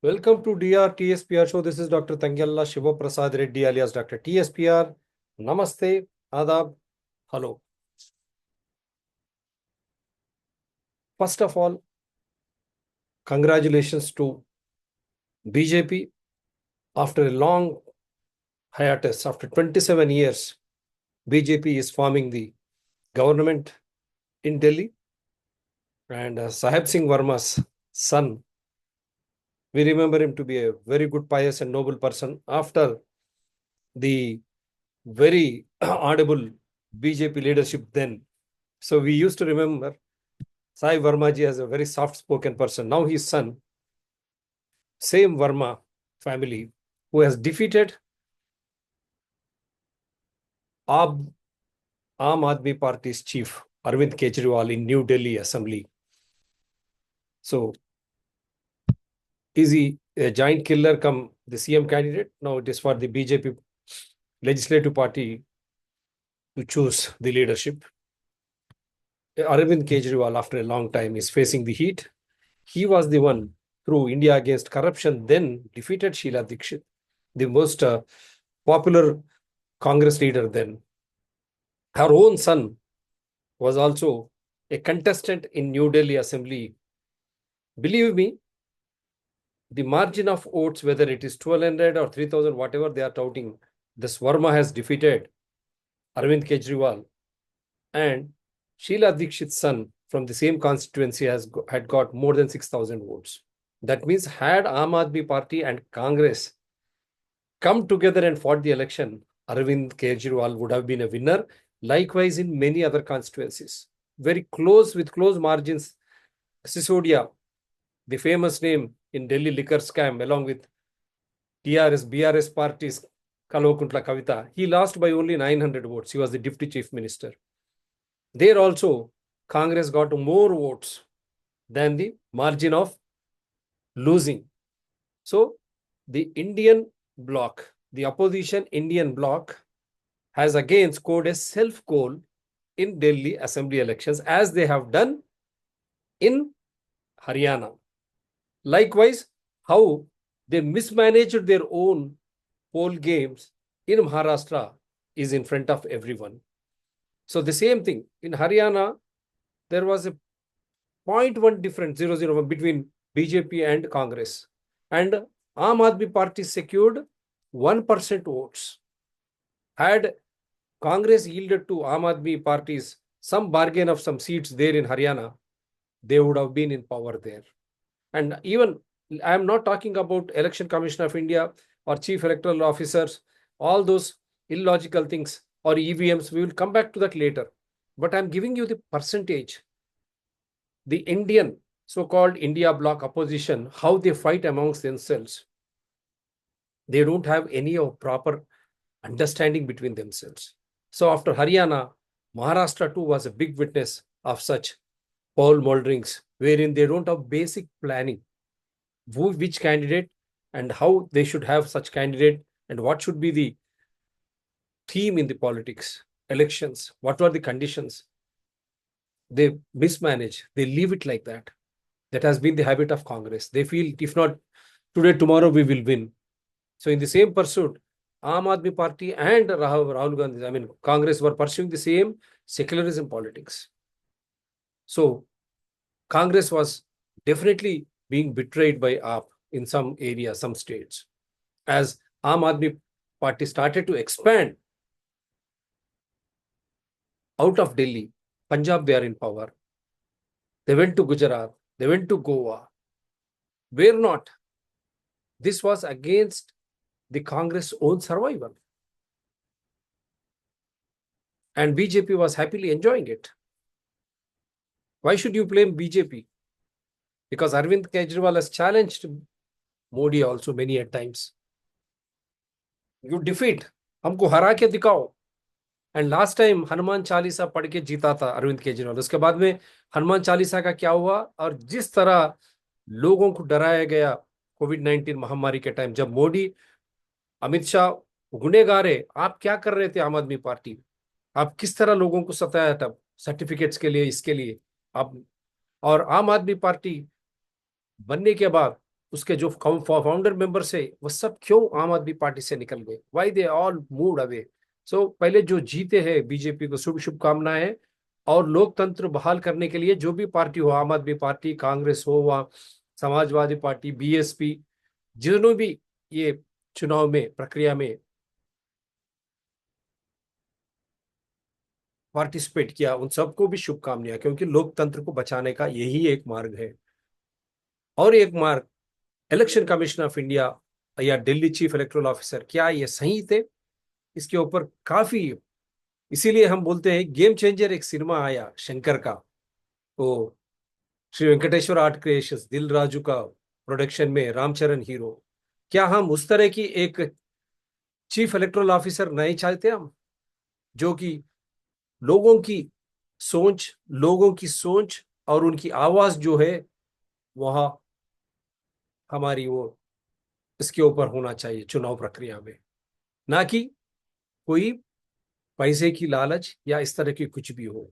Welcome to DR TSPR show. This is Dr. Tangella Shiva Prasad Reddy alias Dr. TSPR. Namaste, Adab, hello. First of all, congratulations to BJP. After a long hiatus, after 27 years, BJP is forming the government in Delhi. And Sahib Singh Verma's son, we remember him to be a very good, pious and noble person. After the very audible BJP leadership then, so we used to remember Sai Vermaji as a very soft-spoken person. Now his son, same Verma family, who has defeated Aam Aadmi Party's chief, Arvind Kejriwal, in New Delhi Assembly. So, is he a giant killer come the CM candidate? No, it is for the BJP legislative party to choose the leadership. Arvind Kejriwal, after a long time, is facing the heat. He was the one through India Against Corruption, then defeated Sheila Dikshit, the most popular Congress leader then. Her own son was also a contestant in New Delhi Assembly. Believe me, the margin of votes, whether it is 1,200 or 3,000, whatever they are touting, this Verma has defeated Arvind Kejriwal, and Sheila Dikshit's son from the same constituency had got more than 6,000 votes. That means had Aam Aadmi Party and Congress come together and fought the election, Arvind Kejriwal would have been a winner. Likewise, in many other constituencies, very close, with close margins. Sisodia, the famous name in Delhi liquor scam, along with TRS, BRS parties, Kalvakuntla Kavita, he lost by only 900 votes. He was the deputy chief minister. There also, Congress got more votes than the margin of losing. So, the Indian bloc, the opposition Indian bloc, has again scored a self-goal in Delhi Assembly elections, as they have done in Haryana. Likewise, how they mismanaged their own poll games in Maharashtra is in front of everyone. So the same thing, in Haryana, there was a 0.1 difference, 0.001 between BJP and Congress. And Aam Aadmi Party secured 1% votes. Had Congress yielded to Aam Aadmi Party's some bargain of some seats there in Haryana, they would have been in power there. And even, I am not talking about Election Commission of India or Chief Electoral Officers, all those illogical things, or EVMs, we will come back to that later. But I am giving you the percentage. The Indian, so-called India bloc opposition, how they fight amongst themselves. They don't have any proper understanding between themselves. So after Haryana, Maharashtra too was a big witness of such poll moulderings, wherein they don't have basic planning. Which candidate and how they should have such candidate, and what should be the theme in the politics, elections, what were the conditions. They mismanage, they leave it like that. That has been the habit of Congress. They feel, if not today, tomorrow we will win. So in the same pursuit, Aam Aadmi Party and Rahul Gandhi, Congress were pursuing the same secularism politics. So Congress was definitely being betrayed by AAP in some areas, some states. As Aam Aadmi Party started to expand out of Delhi, Punjab, they are in power. They went to Gujarat, they went to Goa. Where not? This was against the Congress' own survival. And BJP was happily enjoying it. Why should you blame BJP? Because Arvind Kejriwal has challenged Modi also many a times. You defeat, हमको हरा के दिखाओ. And last time Hanuman Chalisa पढ़ के जीता था अरविंद केजरीवाल. उसके बाद में हनुमान चालीसा का क्या हुआ, और जिस तरह लोगों को डराया गया कोविड-19 महामारी के टाइम, जब मोदी, अमित शाह गुनेगार है, आप क्या कर रहे थे आम आदमी पार्टी, आप किस तरह लोगों को सताया तब सर्टिफिकेट्स के लिए, इसके लिए आप. और आम आदमी पार्टी बनने के बाद उसके जो फाउंडर मेंबर्स है वो सब क्यों आम आदमी पार्टी से निकल गए, why they all moved away. So पहले जो जीते हैं बीजेपी को शुभकामनाएं। और लोकतंत्र बहाल करने के लिए जो भी पार्टी हो, आम आदमी पार्टी, कांग्रेस हो, वहाँ समाजवादी पार्टी, बीएसपी, जिन्होंने भी ये चुनाव में प्रक्रिया में पार्टिसिपेट किया, उन सबको भी शुभकामनाएं, क्योंकि लोकतंत्र को बचाने का यही एक मार्ग है। और एक मार्ग, इलेक्शन कमीशन ऑफ इंडिया या दिल्ली चीफ इलेक्टोरल ऑफिसर, क्या ये सही थे? इसके ऊपर काफी, इसीलिए हम बोलते हैं गेम चेंजर एक सिनेमा आया शंकर का, वो श्री वेंकटेश्वर आर्ट क्रिएशंस, दिल राजू का प्रोडक्शन में, रामचरण हीरो। क्या हम उस तरह की एक चीफ इलेक्टोरल ऑफिसर नहीं चाहते हम, जो कि लोगों की लोगों की सोच और उनकी आवाज जो है वह हमारी वो इसके ऊपर होना चाहिए चुनाव प्रक्रिया में, ना कि कोई पैसे की लालच या इस तरह की कुछ भी हो।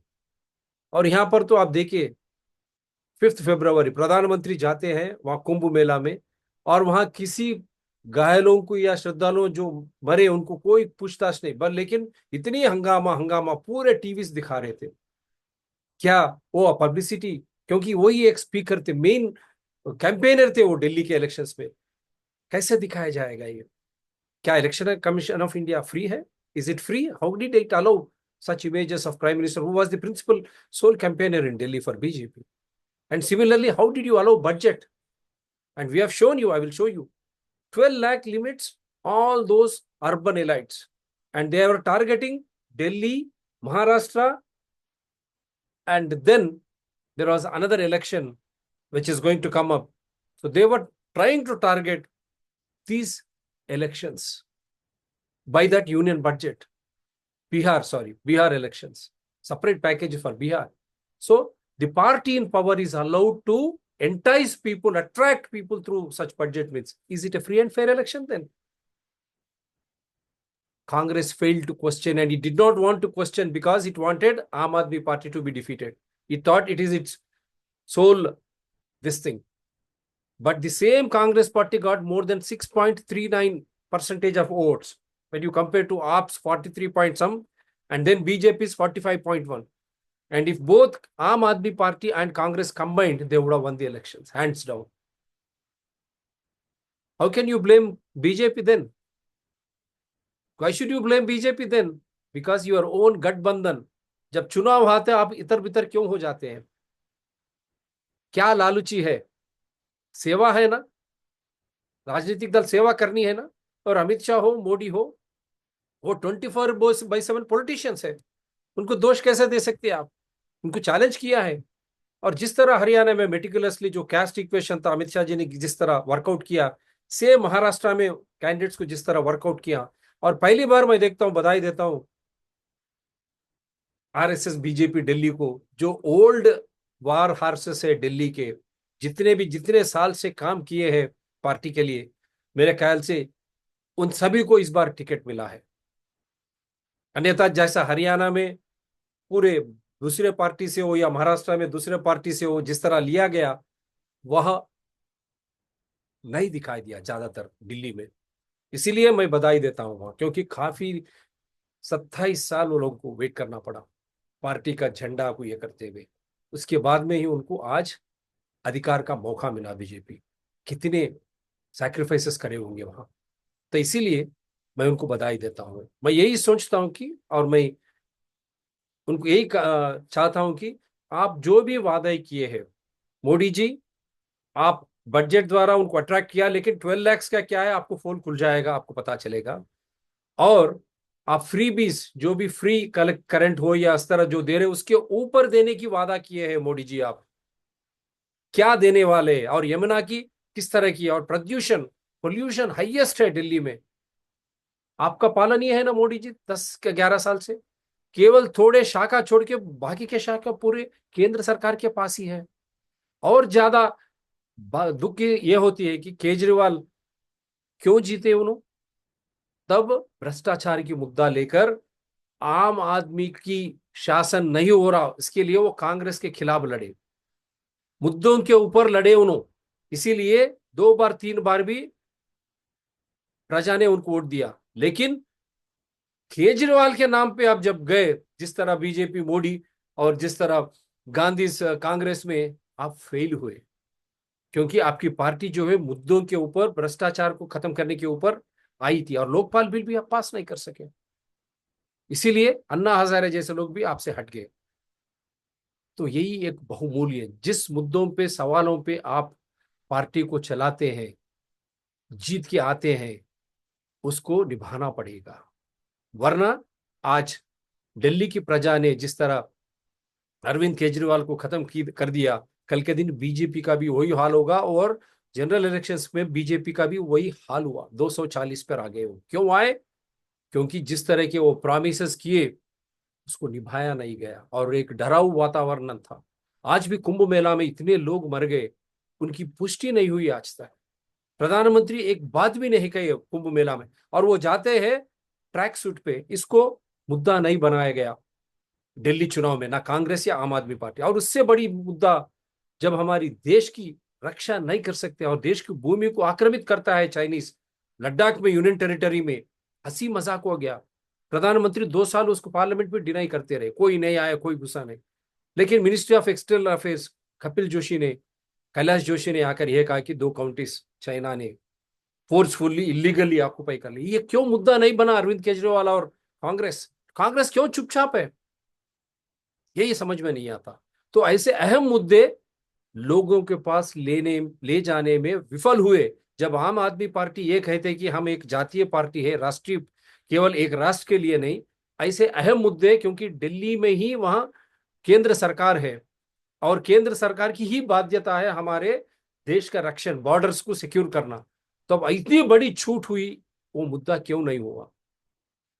और यहाँ पर तो आप देखिए, 5 फरवरी प्रधानमंत्री जाते हैं वहां कुंभ मेला में, और वहां किसी घायलों को या श्रद्धालुओं जो मरे उनको कोई पूछताछ नहीं, बस लेकिन इतनी हंगामा हंगामा पूरे टीवी दिखा रहे थे। क्या वो पब्लिसिटी? क्योंकि वही एक स्पीकर थे, मेन कैंपेनर थे वो दिल्ली के इलेक्शंस में। कैसे दिखाया जाएगा ये? क्या Election commission of India free है? Is it free? How did it allow such images of prime minister who was the principal sole campaigner in Delhi for BJP? And similarly, how did you allow budget? And we have shown you, I will show you, 12 lakh limits all those urban elites, and they were targeting Delhi, Maharashtra, and then there was another election which is going to come up. So they were trying to target these elections by that union budget. Bihar elections, separate package for Bihar. So the party in power is allowed to entice people, attract people through such budget means. Is it a free and fair election then? Congress failed to question, and it did not want to question because it wanted Aam Aadmi Party to be defeated. It thought it is its sole this thing. But the same Congress party got more than 6.39% of votes when you compare to AAP's 43 point some, and then BJP's 45.1. And if both Aam Aadmi Party and Congress combined, they would have won the elections, hands down. How can you blame BJP then? Why should you blame BJP then? Because your own गठबंधन, जब चुनाव आते हैं आप इतर बितर क्यों हो जाते हैं? क्या लालची है? सेवा है ना, राजनीतिक दल सेवा करनी है ना। और अमित शाह हो, मोदी हो, वो 24/7 पॉलिटिशियंस है, उनको दोष कैसे दे सकते हैं आप? उनको चैलेंज किया है। और जिस तरह हरियाणा में मेटिकुलसली जो कास्ट इक्वेशन था, अमित शाह जी ने जिस तरह वर्कआउट किया, सेम महाराष्ट्र में कैंडिडेट्स को जिस तरह वर्कआउट किया। और पहली बार मैं देखता हूं, बधाई देता हूं आरएसएस बीजेपी दिल्ली को, जो ओल्ड वार हार्सेस है दिल्ली के, जितने साल से काम किए हैं पार्टी के लिए, मेरे ख्याल से उन सभी को इस बार टिकट मिला है। अन्यथा जैसा हरियाणा में पूरे दूसरे पार्टी से हो या महाराष्ट्र में दूसरे पार्टी से हो, जिस तरह लिया गया, वह नहीं दिखाई दिया ज्यादातर दिल्ली में। इसीलिए मैं बधाई देता हूं वहां, क्योंकि काफी 27 साल वो लोगों को वेट करना पड़ा पार्टी का झंडा को ये करते हुए। उसके बाद में ही उनको आज अधिकार का मौका मिला। बीजेपी कितने सैक्रिफाइसेस करे होंगे वहां। तो इसीलिए मैं उनको बधाई देता हूं। मैं यही सोचता हूं कि, और मैं उनको यही चाहता हूं कि आप जो भी वादे किए हैं मोदी जी, आप बजट द्वारा उनको अट्रैक्ट किया, लेकिन 12 लाख का क्या है आपको फोन खुल जाएगा, आपको पता चलेगा। और आप फ्री बीस, जो भी फ्री करंट हो या इस तरह जो दे रहे, उसके ऊपर देने की वादा किए हैं मोदी जी। आप क्या देने वाले हैं? और यमुना की किस तरह की? और प्रदूषण, पोल्यूशन हाईएस्ट है दिल्ली में, आपका पालन ये है ना मोदी जी 10 के 11 साल से। केवल थोड़े शाखा छोड़ के बाकी के शाखा पूरे केंद्र सरकार के पास ही है। और ज्यादा दुख ये होती है कि केजरीवाल क्यों जीते उन्होंने? तब भ्रष्टाचार की मुद्दा लेकर आम आदमी की शासन नहीं हो रहा, इसके लिए वो कांग्रेस के खिलाफ लड़े, मुद्दों के ऊपर लड़े उन्होंने। इसीलिए 2 बार 3 बार भी प्रजा ने उनको वोट दिया, लेकिन केजरीवाल के नाम पे आप जब गए, जिस तरह बीजेपी मोदी और जिस तरह गांधी कांग्रेस में आप फेल हुए, क्योंकि आपकी पार्टी जो है मुद्दों के ऊपर, भ्रष्टाचार को खत्म करने के ऊपर आई थी, और लोकपाल बिल भी आप पास नहीं कर सके। इसीलिए अन्ना हजारे जैसे लोग भी आपसे हट गए। तो यही एक बहुमूल्य, जिस मुद्दों पे, सवालों पे आप पार्टी को चलाते हैं, जीत के आते हैं, उसको निभाना पड़ेगा। वरना आज दिल्ली की प्रजा ने जिस तरह अरविंद केजरीवाल को खत्म कर दिया, कल के दिन बीजेपी का भी वही हाल होगा, और जनरल इलेक्शंस में बीजेपी का भी वही हाल हुआ। 240 पर आ गए वो। क्यों आए? क्योंकि जिस तरह के वो प्रॉमिसेस किए उसको निभाया नहीं गया, और एक डराऊ वातावरण था। आज भी कुंभ मेला में इतने लोग मर गए, उनकी पुष्टि नहीं हुई आज तक। प्रधानमंत्री एक बात भी नहीं कही कुंभ मेला में, और वो जाते हैं ट्रैक सूट पे। इसको मुद्दा नहीं बनाया गया दिल्ली चुनाव में, ना कांग्रेस या आम आदमी पार्टी। और उससे बड़ी मुद्दा, जब हमारी देश की रक्षा नहीं कर सकते और देश की भूमि को आक्रमित करता है चाइनीज, लद्दाख में, यूनियन टेरिटरी में, हंसी मजाक हो गया। प्रधानमंत्री 2 साल उसको पार्लियामेंट में डिनाई करते रहे, कोई नहीं आया, कोई गुस्सा नहीं। लेकिन ministry of external affairs Kapil Joshi ने, कैलाश जोशी ने आकर यह कहा कि 2 काउंटीज चाइना ने फोर्सफुली, इलीगली ऑक्युपाई कर ली। ये क्यों मुद्दा नहीं बना अरविंद केजरीवाल और कांग्रेस? कांग्रेस क्यों चुपचाप है? यही समझ में नहीं आता। तो ऐसे अहम मुद्दे लोगों के पास ले जाने में विफल हुए। जब आम आदमी पार्टी ये कहते कि हम एक जातीय पार्टी है, राष्ट्रीय, केवल एक राष्ट्र के लिए नहीं, ऐसे अहम मुद्दे, क्योंकि दिल्ली में ही वहां केंद्र सरकार है, और केंद्र सरकार की ही बाध्यता है हमारे देश का रक्षण, बॉर्डर्स को सिक्योर करना। तो अब इतनी बड़ी छूट हुई, वो मुद्दा क्यों नहीं हुआ?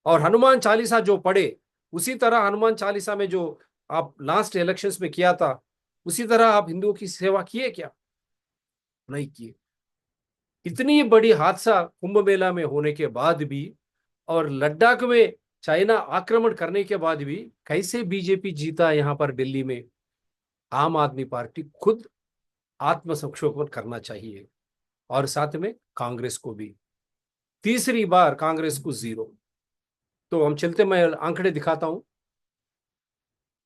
और हनुमान चालीसा जो पढ़े, उसी तरह हनुमान चालीसा में जो आप लास्ट इलेक्शंस में किया था, उसी तरह आप हिंदुओं की सेवा किए क्या? नहीं किए। इतनी बड़ी हादसा कुंभ मेला में होने के बाद भी, और लद्दाख में चाइना आक्रमण करने के बाद भी, कैसे बीजेपी जीता यहां पर दिल्ली में? आम आदमी पार्टी खुद आत्म संशोधन करना चाहिए, और साथ में कांग्रेस को भी। तीसरी बार कांग्रेस को 0। तो हम चलते, मैं आंकड़े दिखाता हूं।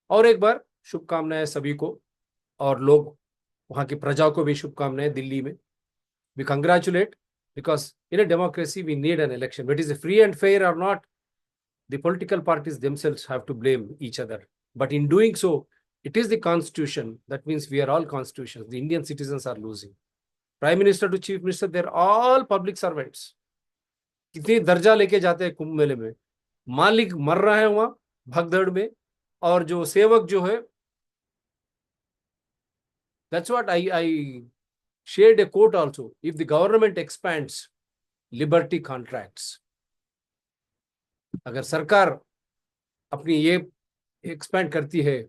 और एक बार शुभकामनाएं सभी को, और लोग, वहां की प्रजा को भी शुभकामनाएं दिल्ली में। We congratulate, because in a democracy we need an election. But is it free and fair or not? The political parties themselves have to blame each other. But in doing so, it is the constitution. That means we are all constitutions. The Indian citizens are losing. Prime Minister to Chief Minister, they're all public servants. कितनी दर्जा लेके जाते हैं कुंभ मेले में। मालिक मर रहा है वहां भगदड़ में, और जो सेवक जो है, that's what I shared a quote also. If the government expands liberty contracts, अगर सरकार अपनी ये एक्सपैंड करती है,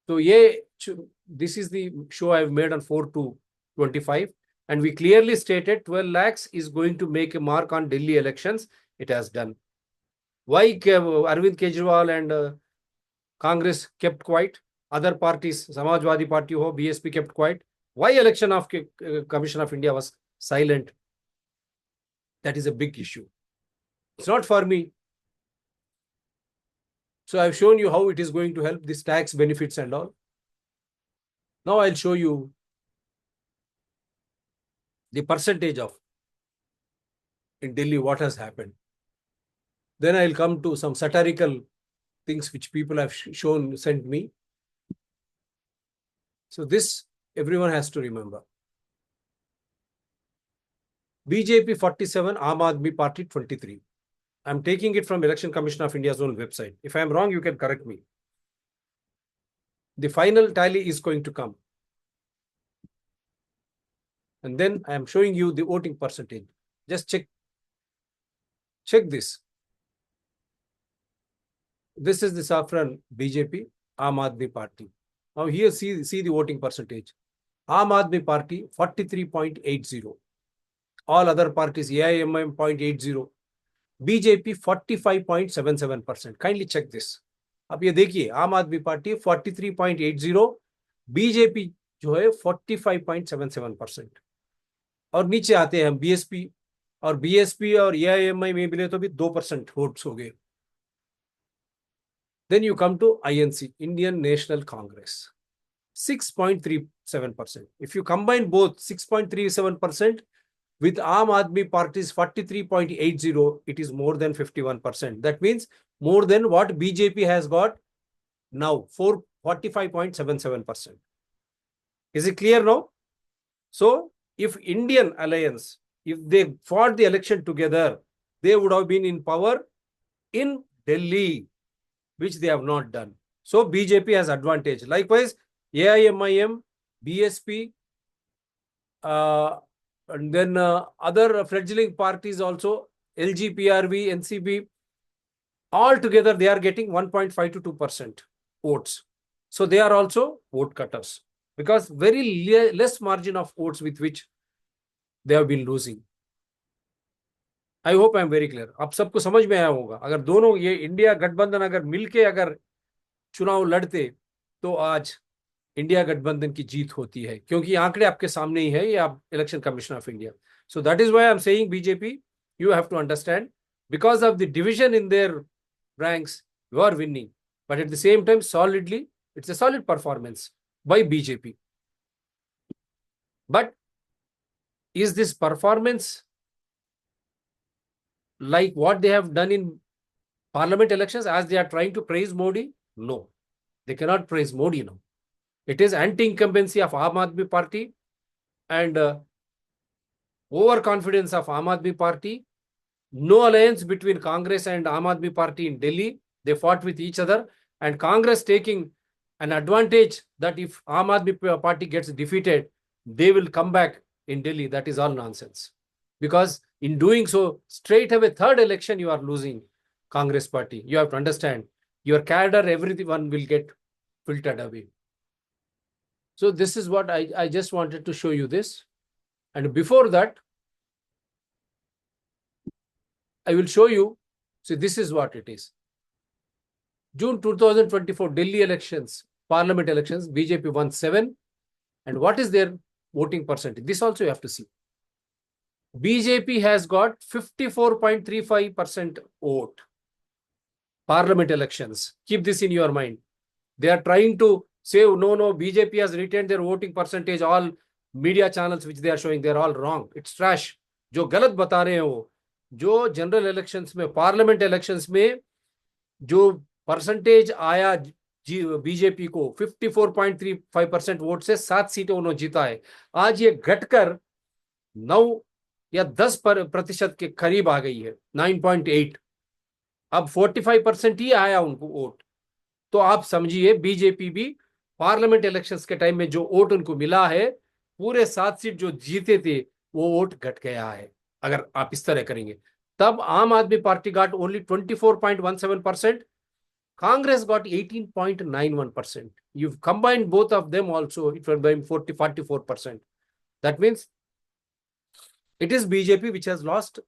तो ये, this is the show I have made on 4/2/25, and we clearly stated 12 lakhs is going to make a mark on Delhi elections. It has done. Why Arvind Kejriwal and Congress kept quiet? Other parties, Samajwadi Party ho, BSP kept quiet. Why election of Commission of India was silent? That is a big issue. It's not for me. So I've shown you how it is going to help, this tax benefits and all. Now I'll show you the percentage of in Delhi what has happened. Then I'll come to some satirical things which people have sent me. So this everyone has to remember. BJP 47, Aam Aadmi Party 23. I'm taking it from Election Commission of India's own website. If I'm wrong, you can correct me. The final tally is going to come. And then I am showing you the voting percentage. Just check this. This is the saffron BJP, Aam Aadmi Party. Now here see the voting percentage. Aam Aadmi Party 43.80. All other parties, AIMM 0.80. BJP 45.77%. Kindly check this. अब ये देखिए, आम आदमी party 43.80, BJP जो है 45.77%. और नीचे आते हैं हम बीएसपी, और बीएसपी और एआईएमआई में मिले तो भी 2% वोट्स हो गए. Then you come to INC, Indian National Congress, 6.37%. If you combine both 6.37% with Aam Aadmi Party's 43.80, it is more than 51%. That means more than what BJP has got now, 45.77%. Is it clear now? So if Indian Alliance, if they fought the election together, they would have been in power in Delhi, which they have not done. So BJP has advantage. Likewise, AIMIM, BSP, and then other fledgling parties also, LG, PRV, NCB, all together they are getting 1.5 to 2% votes. So they are also vote cutters because very less margin of votes with which they have been losing. I hope I am very clear. आप सबको समझ में आया होगा. अगर दोनों ये India गठबंधन अगर मिलके अगर चुनाव लड़ते तो आज इंडिया गठबंधन की जीत होती है, क्योंकि आंकड़े आपके सामने ही है, ये आप election commission of India. So that is why I am saying BJP, you have to understand, because of the division in their ranks you are winning, but at the same time solidly it's a solid performance by BJP. But is this performance like what they have done in parliament elections as they are trying to praise Modi? No, they cannot praise Modi now. It is anti-incumbency of Aam Aadmi Party and overconfidence of Aam Aadmi Party. No alliance between Congress and Aam Aadmi Party in Delhi. They fought with each other, and Congress taking an advantage that if Aam Aadmi Party gets defeated, they will come back in Delhi. That is all nonsense. Because in doing so, straight away, third election, you are losing Congress Party. You have to understand, your cadre, everyone will get filtered away. So this is what I just wanted to show you this. And before that, I will show you. See, this is what it is. June 2024 Delhi elections, parliament elections, BJP won 7. And what is their voting percentage? This also you have to see. BJP has got 54.35% vote. Parliament elections. Keep this in your mind. They are trying to say, no, BJP has retained their voting percentage. All media channels which they are showing, they are all wrong. It's trash. जो गलत बता रहे हैं वो, जो general elections में, parliament elections में जो परसेंटेज आया बीजेपी को 54.35% वोट से 7 सीटें उन्होंने जीता है. आज ये घटकर 9 या 10% के करीब आ गई है, 9.8. अब 45% ही आया उनको वोट. तो आप समझिए बीजेपी भी पार्लियामेंट इलेक्शंस के टाइम में जो वोट उनको मिला है, पूरे 7 सीट जो जीते थे वो वोट घट गया है. अगर आप इस तरह करेंगे तब आम आदमी party got only 24.17%, Congress got 18.91%. You combine both of them also, it will be 44%. That means it is BJP which has lost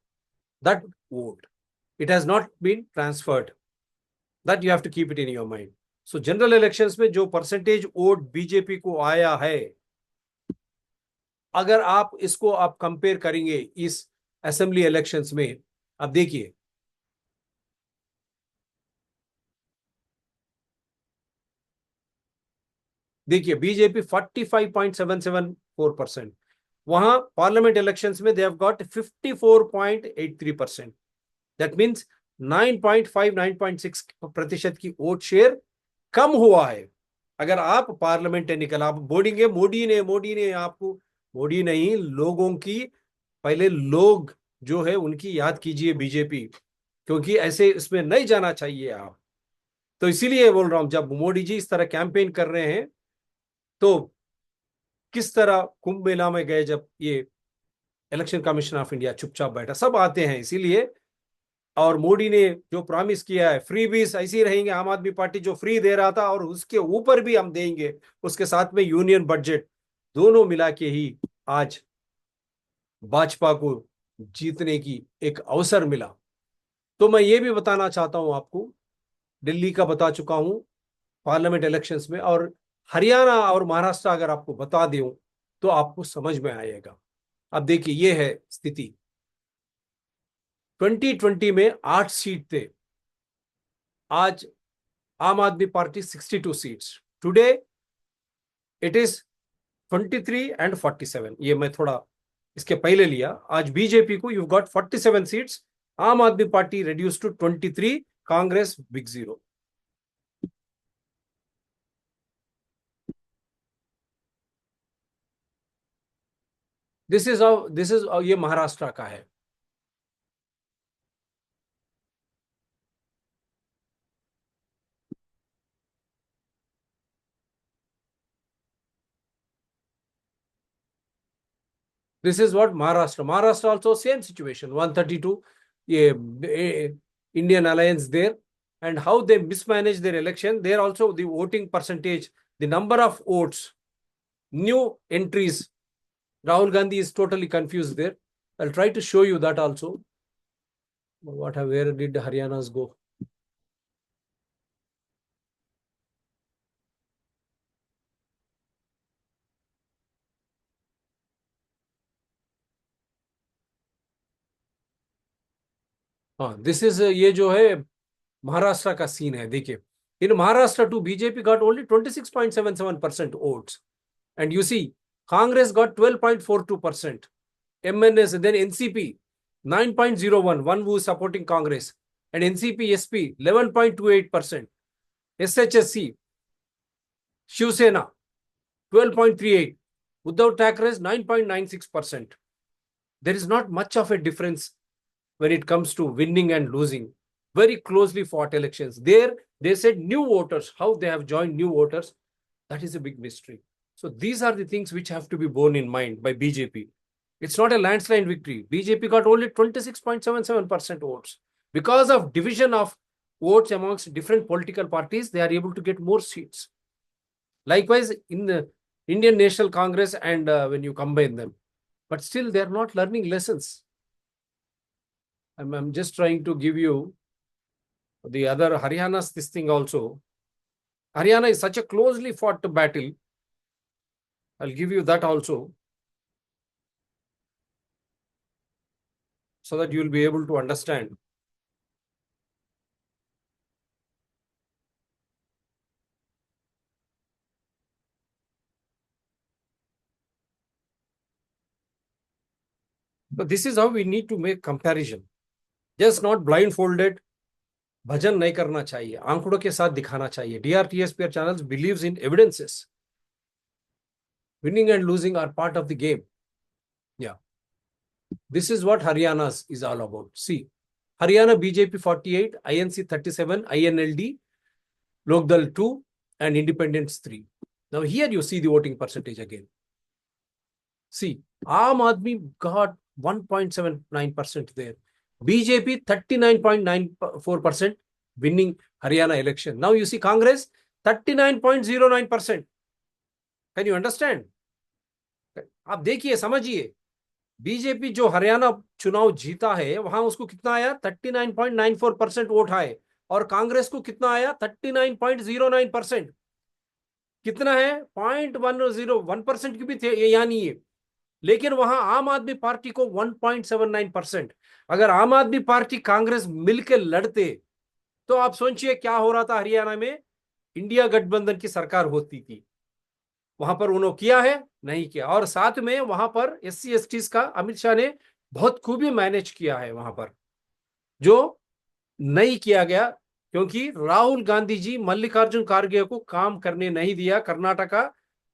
that vote. It has not been transferred. That you have to keep it in your mind. So general elections में जो percentage vote BJP को आया है, अगर आप इसको आप compare करेंगे इस असेंबली इलेक्शंस में, अब देखिए बीजेपी 45.774%. वहां पार्लियामेंट इलेक्शंस में they have got 54.83%. That means 9.5-9.6% की वोट शेयर कम हुआ है. अगर आप पार्लियामेंट निकल, आप बोलेंगे मोदी ने आपको, मोदी नहीं, लोगों की, पहले लोग जो है उनकी याद कीजिए बीजेपी, क्योंकि ऐसे इसमें नहीं जाना चाहिए आप. तो इसीलिए बोल रहा हूं, जब मोदी जी इस तरह कैंपेन कर रहे हैं तो किस तरह कुंभ मेला में गए, जब ये इलेक्शन कमीशन ऑफ इंडिया चुपचाप बैठा, सब आते हैं इसीलिए. और मोदी ने जो प्रॉमिस किया है, फ्री बीस ऐसे ही रहेंगे, आम आदमी पार्टी जो फ्री दे रहा था और उसके ऊपर भी हम देंगे, उसके साथ में यूनियन बजट, दोनों मिला के ही आज भाजपा को जीतने की एक अवसर मिला. तो मैं ये भी बताना चाहता हूं आपको, दिल्ली का बता चुका हूं पार्लियामेंट इलेक्शंस में, और हरियाणा और महाराष्ट्र अगर आपको बता दूं तो आपको समझ में आएगा. अब देखिए ये है स्थिति। 2020 में 8 सीट थे, आज आम आदमी party 62 seats, today it is 23 and 47। ये मैं थोड़ा इसके पहले लिया। आज बीजेपी को यू गॉट 47 सीट्स, आम आदमी party reduced to 23, Congress big zero. This is ये महाराष्ट्र का है। This is what Maharashtra. Maharashtra also same situation, 132 Indian alliance there. And how they mismanage their election, there also the voting percentage, the number of votes, new entries. Rahul Gandhi is totally confused there. I'll try to show you that also. Where did Haryana's go? हाँ, this is ये जो है महाराष्ट्र का scene है। देखिए, in Maharashtra too BJP got only 26.77% votes, and you see Congress got 12.42%, MNS, then NCP 9.01, one who is supporting Congress, and NCP SP 11.28%, SHSC, Shiv Sena 12.38, Uddhav Thackeray's 9.96%. There is not much of a difference when it comes to winning and losing. Very closely fought elections. There, they said new voters, how they have joined new voters, that is a big mystery. So these are the things which have to be borne in mind by BJP. It's not a landslide victory. BJP got only 26.77% votes. Because of division of votes amongst different political parties, they are able to get more seats. Likewise, in the Indian National Congress and when you combine them. But still, they are not learning lessons. I'm just trying to give you the other Haryana's this thing also. Haryana is such a closely fought battle. I'll give you that also, so that you will be able to understand. But this is how we need to make comparison. Just not blindfolded. भजन नहीं करना चाहिए, आंकड़ों के साथ दिखाना चाहिए. DRTSPR channels believes in evidences. Winning and losing are part of the game. Yeah. This is what Haryana's is all about. See, Haryana BJP 48, INC 37, INLD, Lokdal 2, and Independents 3. Now here you see the voting percentage again. See, Aam Aadmi got 1.79% there. BJP 39.94% winning Haryana election. Now you see Congress 39.09%. Can you understand? आप देखिए, समझिए, BJP जो हरियाणा चुनाव जीता है वहां उसको कितना आया, 39.94% वोट आए, और कांग्रेस को कितना आया, 39.09%। कितना है, 0.101% की भी थे यानी ये। लेकिन वहां आम आदमी पार्टी को 1.79%। अगर आम आदमी पार्टी कांग्रेस मिलकर लड़ते तो आप सोचिए क्या हो रहा था हरियाणा में, इंडिया गठबंधन की सरकार होती थी। वहां पर उन्होंने किया है, नहीं किया। और साथ में वहां पर SC STs का अमित शाह ने बहुत खूबी मैनेज किया है वहां पर, जो नहीं किया गया, क्योंकि राहुल गांधी जी मल्लिकार्जुन खड़गे को काम करने नहीं दिया। कर्नाटका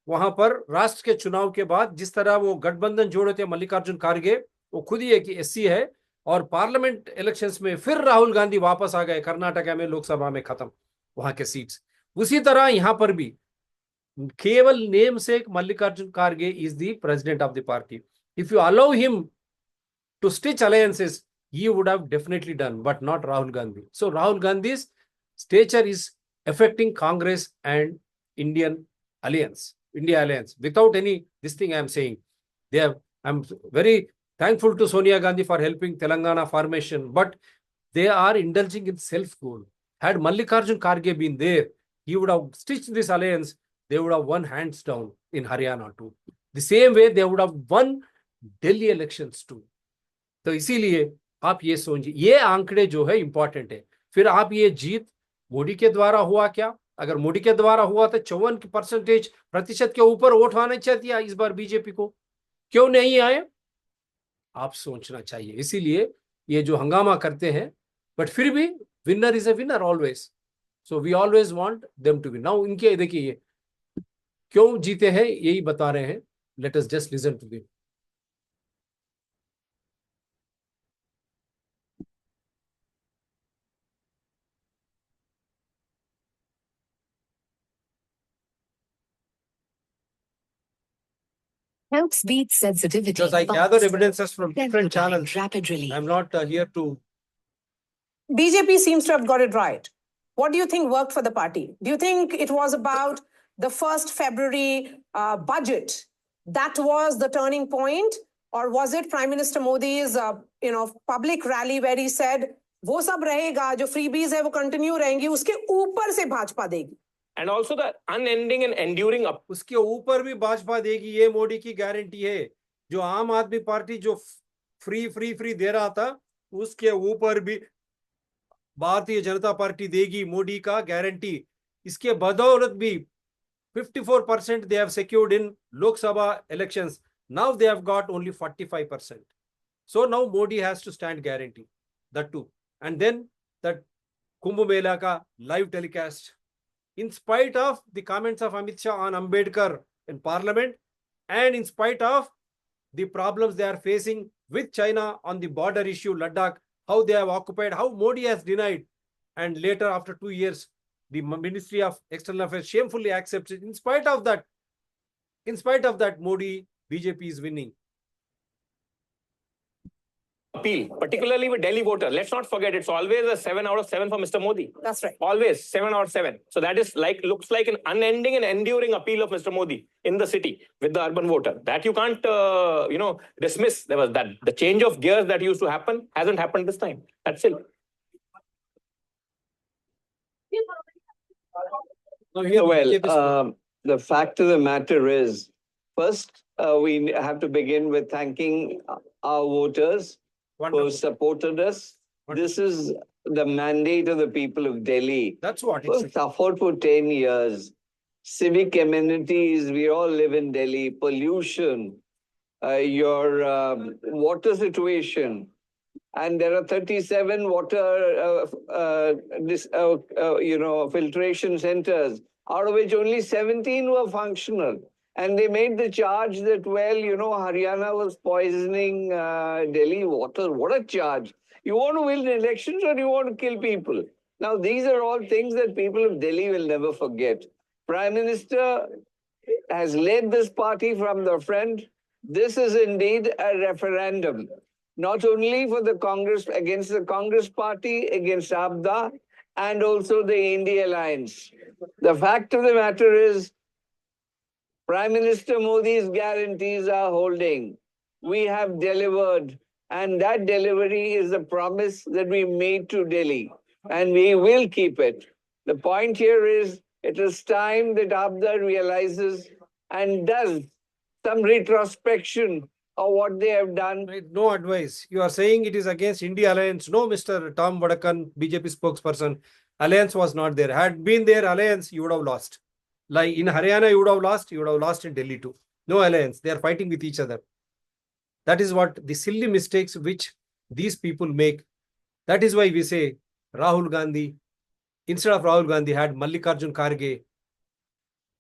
वहां पर राष्ट्र के चुनाव के बाद जिस तरह वो गठबंधन जोड़े थे मल्लिकार्जुन खड़गे, वो खुद ही एक SC है, और पार्लियामेंट इलेक्शंस में फिर राहुल गांधी वापस आ गए कर्नाटका में, लोकसभा में खत्म वहां के सीट्स। उसी तरह यहां पर भी केवल नेम से मल्लिकार्जुन खड़गे is the president of the party. If you allow him to stitch alliances, he would have definitely done, but not Rahul Gandhi. So Rahul Gandhi's stature is affecting Congress and India Alliance. Without any this thing I am saying, I'm very thankful to Sonia Gandhi for helping Telangana formation, but they are indulging in self-goal. Had Mallikarjun Kharge been there, he would have stitched this alliance. They would have won hands down in Haryana too. The same way they would have won Delhi elections too. तो इसीलिए आप ये सोचिए, ये आंकड़े जो है important है। फिर आप ये जीत मोदी के द्वारा हुआ क्या? अगर मोदी के द्वारा हुआ तो 54% प्रतिशत के ऊपर वोट आने चाहिए इस बार बीजेपी को, क्यों नहीं आए? आप सोचना चाहिए। इसीलिए ये जो हंगामा करते हैं, बट फिर भी winner is a winner always, so we always want them to win. Now इनके देखिए ये क्यों जीते हैं यही बता रहे हैं, let us just listen to them. Helps beat sensitivity. Because I gather evidences from different channels. Rapid release. I'm not here to. BJP seems to have got it right. What do you think worked for the party? Do you think it was about the 1st February budget that was the turning point, or was it Prime Minister Modi's public rally where he said वो सब रहेगा, जो freebies है वो continue रहेंगी, उसके ऊपर से भाजपा देगी? And also the unending and enduring up. उसके ऊपर भी भाजपा देगी, ये मोदी की गारंटी है। जो आम आदमी पार्टी जो फ्री दे रहा था, उसके ऊपर भी भारतीय जनता पार्टी देगी, मोदी का गारंटी। इसके बदौलत भी 54% they have secured in Lok Sabha elections. Now they have got only 45%. So now Modi has to stand guarantee, that too. And then that Kumbh Mela ka live telecast, in spite of the comments of Amit Shah on Ambedkar in parliament, and in spite of the problems they are facing with China on the border issue, Ladakh, how they have occupied, how Modi has denied, and later after 2 years, the Ministry of External Affairs shamefully accepts it. In spite of that, Modi, BJP is winning. Appeal, particularly with Delhi voter. Let's not forget, it's always a 7 out of 7 for Mr. Modi. That's right. Always 7 out of 7. So that is looks like an unending and enduring appeal of Mr. Modi in the city with the urban voter. That you can't, dismiss. There was that the change of gears that used to happen hasn't happened this time. That's it. The fact of the matter is, first, we have to begin with thanking our voters who supported us. This is the mandate of the people of Delhi. That's what We suffered for 10 years. Civic amenities, we all live in Delhi. Pollution, your water situation. And there are 37 water filtration centers, out of which only 17 were functional. And they made the charge that, well, Haryana was poisoning Delhi water. What a charge. You want to win elections or you want to kill people? Now, these are all things that people of Delhi will never forget. Prime Minister has led this party from the front. This is indeed a referendum, not only for the Congress, against the Congress party, against APDA, and also the India Alliance. The fact of the matter is, Prime Minister Modi's guarantees are holding. We have delivered, and that delivery is the promise that we made to Delhi, and we will keep it. The point here is, it is time that APDA realizes and does some retrospection of what they have done. No advice. You are saying it is against India Alliance. No, Mr. Tom Vadakan, BJP spokesperson. Alliance was not there. Had been there alliance, you would have lost. Like in Haryana, you would have lost in Delhi too. No alliance. They are fighting with each other. That is what the silly mistakes which these people make. That is why we say Rahul Gandhi, instead of Rahul Gandhi, had Mallikarjun Kharge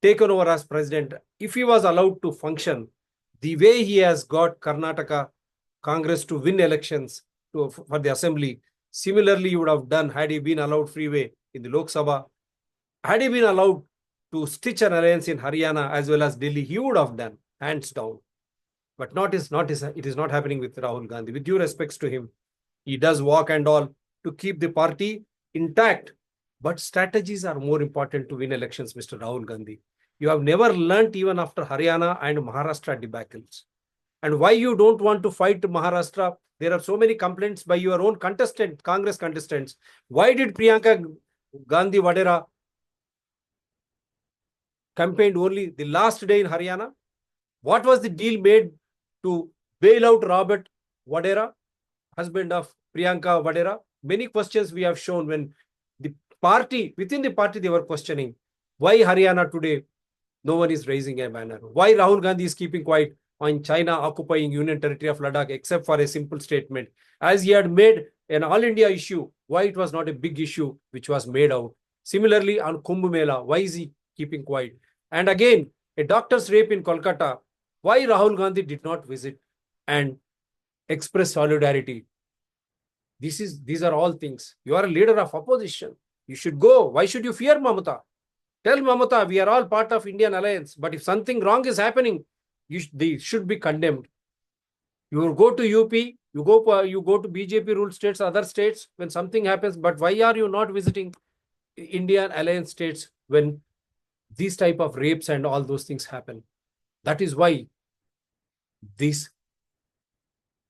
taken over as president. If he was allowed to function the way he has got Karnataka Congress to win elections for the assembly, similarly he would have done had he been allowed freeway in the Lok Sabha. Had he been allowed to stitch an alliance in Haryana as well as Delhi, he would have done, hands down. But it is not happening with Rahul Gandhi. With due respects to him, he does walk and all to keep the party intact. But strategies are more important to win elections, Mr. Rahul Gandhi. You have never learnt even after Haryana and Maharashtra debacles. And why you don't want to fight Maharashtra? There are so many complaints by your own Congress contestants. Why did Priyanka Gandhi Vadera campaigned only the last day in Haryana? What was the deal made to bail out Robert Vadera, husband of Priyanka Vadera. Many questions we have shown when the party, within the party, they were questioning why Haryana today, no one is raising a banner. Why Rahul Gandhi is keeping quiet on China occupying Union Territory of Ladakh, except for a simple statement. As he had made an all India issue, why it was not a big issue which was made out. Similarly, on Kumbh Mela, why is he keeping quiet? And again, a doctor's rape in Kolkata, why Rahul Gandhi did not visit and express solidarity. These are all things. You are a leader of opposition. You should go. Why should you fear Mamata? Tell Mamata, we are all part of Indian alliance. But if something wrong is happening, they should be condemned. You go to UP, you go to BJP ruled states, other states when something happens. But why are you not visiting Indian alliance states when these type of rapes and all those things happen? That is why this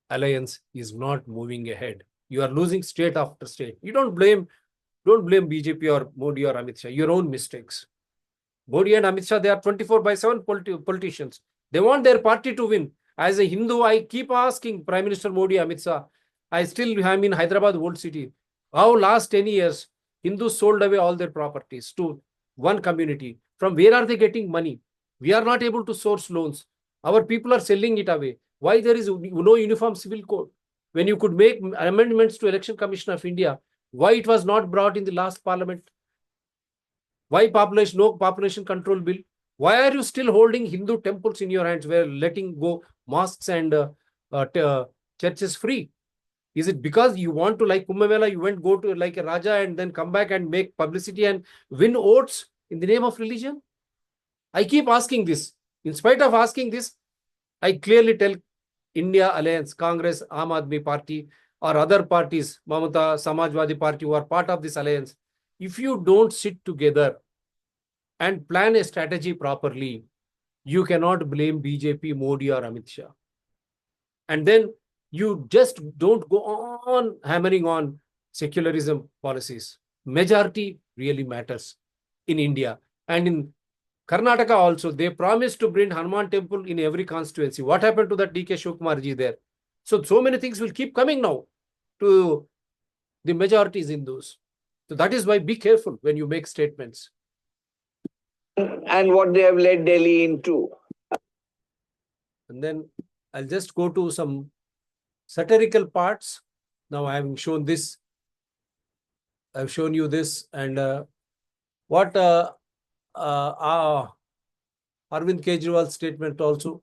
alliance is not moving ahead. You are losing state after state. You don't blame BJP or Modi or Amit Shah, your own mistakes. Modi and Amit Shah, they are 24/7 politicians. They want their party to win. As a Hindu, I keep asking Prime Minister Modi, Amit Shah, I still am in Hyderabad old city. How last 10 years, Hindus sold away all their properties to one community. From where are they getting money? We are not able to source loans. Our people are selling it away. Why there is no uniform civil code? When you could make amendments to Election Commission of India, why it was not brought in the last parliament? Why no population control bill? Why are you still holding Hindu temples in your hands where letting go mosques and churches free? Is it because you want to, like Kumbh Mela, you go to like a Raja and then come back and make publicity and win votes in the name of religion? I keep asking this. In spite of asking this, I clearly tell India Alliance, Congress, Aam Aadmi Party, or other parties, Mamata, Samajwadi Party, who are part of this alliance, if you don't sit together and plan a strategy properly, you cannot blame BJP, Modi, or Amit Shah. And then you just don't go on hammering on secularism policies. Majority really matters in India. And in Karnataka also, they promised to bring Hanuman temple in every constituency. What happened to that DK Shivkumar ji there? So many things will keep coming now to the majorities in those. So that is why be careful when you make statements. And what they have led Delhi into. And then I'll just go to some satirical parts. Now I have shown this. I've shown you this. And what Arvind Kejriwal's statement also.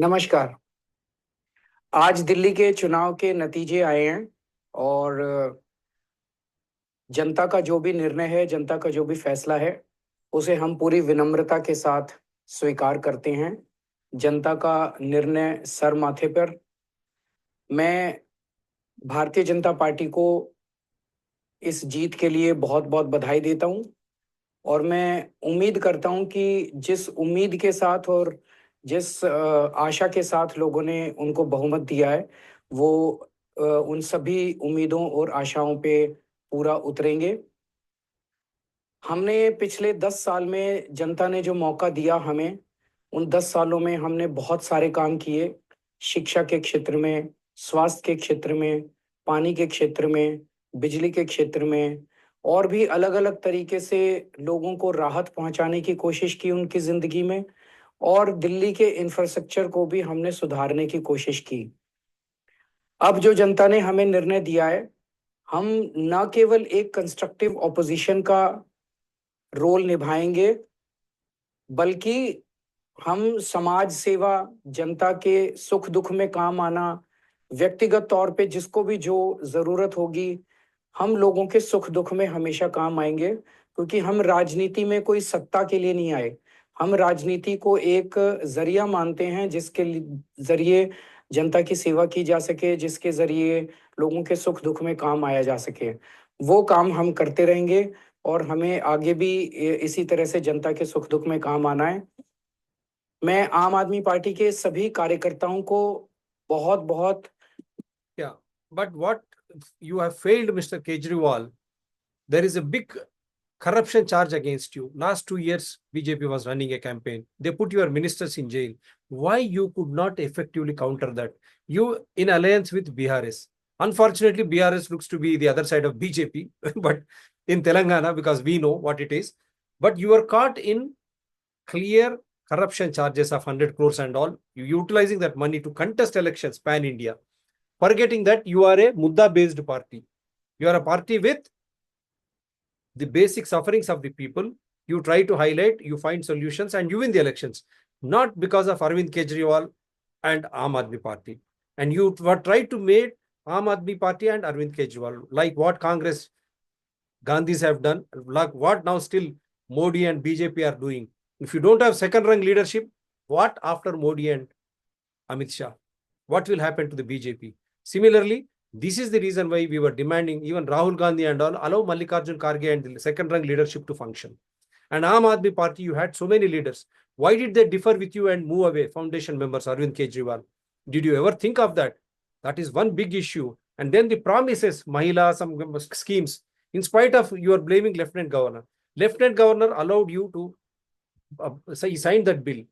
नमस्कार। आज दिल्ली के चुनाव के नतीजे आए हैं और जनता का जो भी निर्णय है, जनता का जो भी फैसला है, उसे हम पूरी विनम्रता के साथ स्वीकार करते हैं। जनता का निर्णय सर माथे पर। मैं भारतीय जनता पार्टी को इस जीत के लिए बहुत बहुत बधाई देता हूं और मैं उम्मीद करता हूं कि जिस उम्मीद के साथ और जिस आशा के साथ लोगों ने उनको बहुमत दिया है, वो उन सभी उम्मीदों और आशाओं पे पूरा उतरेंगे। हमने पिछले 10 साल में जनता ने जो मौका दिया हमें, उन 10 सालों में हमने बहुत सारे काम किए। शिक्षा के क्षेत्र में, स्वास्थ्य के क्षेत्र में, पानी के क्षेत्र में, बिजली के क्षेत्र में और भी अलग-अलग तरीके से लोगों को राहत पहुंचाने की कोशिश की उनकी जिंदगी में और दिल्ली के इंफ्रास्ट्रक्चर को भी हमने सुधारने की कोशिश की। अब जो जनता ने हमें निर्णय दिया है, हम न केवल एक कंस्ट्रक्टिव ऑपोजिशन का रोल निभाएंगे, बल्कि हम समाज सेवा, जनता के सुख दुख में काम आना, व्यक्तिगत तौर पे जिसको भी जो जरूरत होगी, हम लोगों के सुख दुख में हमेशा काम आएंगे, क्योंकि हम राजनीति में कोई सत्ता के लिए नहीं आए। हम राजनीति को एक जरिया मानते हैं जिसके जरिए जनता की सेवा की जा सके, जिसके जरिए लोगों के सुख दुख में काम आया जा सके। वो काम हम करते रहेंगे और हमें आगे भी इसी तरह से जनता के सुख दुख में काम आना है। मैं आम आदमी पार्टी के सभी कार्यकर्ताओं को बहुत बहुत Yeah, but what you have failed, Mr. Kejriwal, there is a big corruption charge against you. Last 2 years, BJP was running a campaign. They put your ministers in jail. Why you could not effectively counter that? You in alliance with BRS. Unfortunately, BRS looks to be the other side of BJP, but in Telangana, because we know what it is. But you are caught in clear corruption charges of 100 crores and all. You utilizing that money to contest elections pan-India. Forgetting that you are a Mudda-based party. You are a party with the basic sufferings of the people. You try to highlight, you find solutions, and you win the elections. Not because of Arvind Kejriwal and Aam Aadmi Party. And you try to make Aam Aadmi Party and Arvind Kejriwal, like what Congress Gandhis have done, like what now still Modi and BJP are doing. If you don't have second-rank leadership, what after Modi and Amit Shah? What will happen to the BJP? Similarly, this is the reason why we were demanding even Rahul Gandhi and all allow Mallikarjun Kharge and the second-rank leadership to function. And Aam Aadmi Party, you had so many leaders. Why did they differ with you and move away? Foundation members, Arvind Kejriwal. Did you ever think of that? That is one big issue. And then the promises, Mahila, some schemes. In spite of you are blaming Lieutenant Governor. Lieutenant Governor allowed you to say he signed that bill.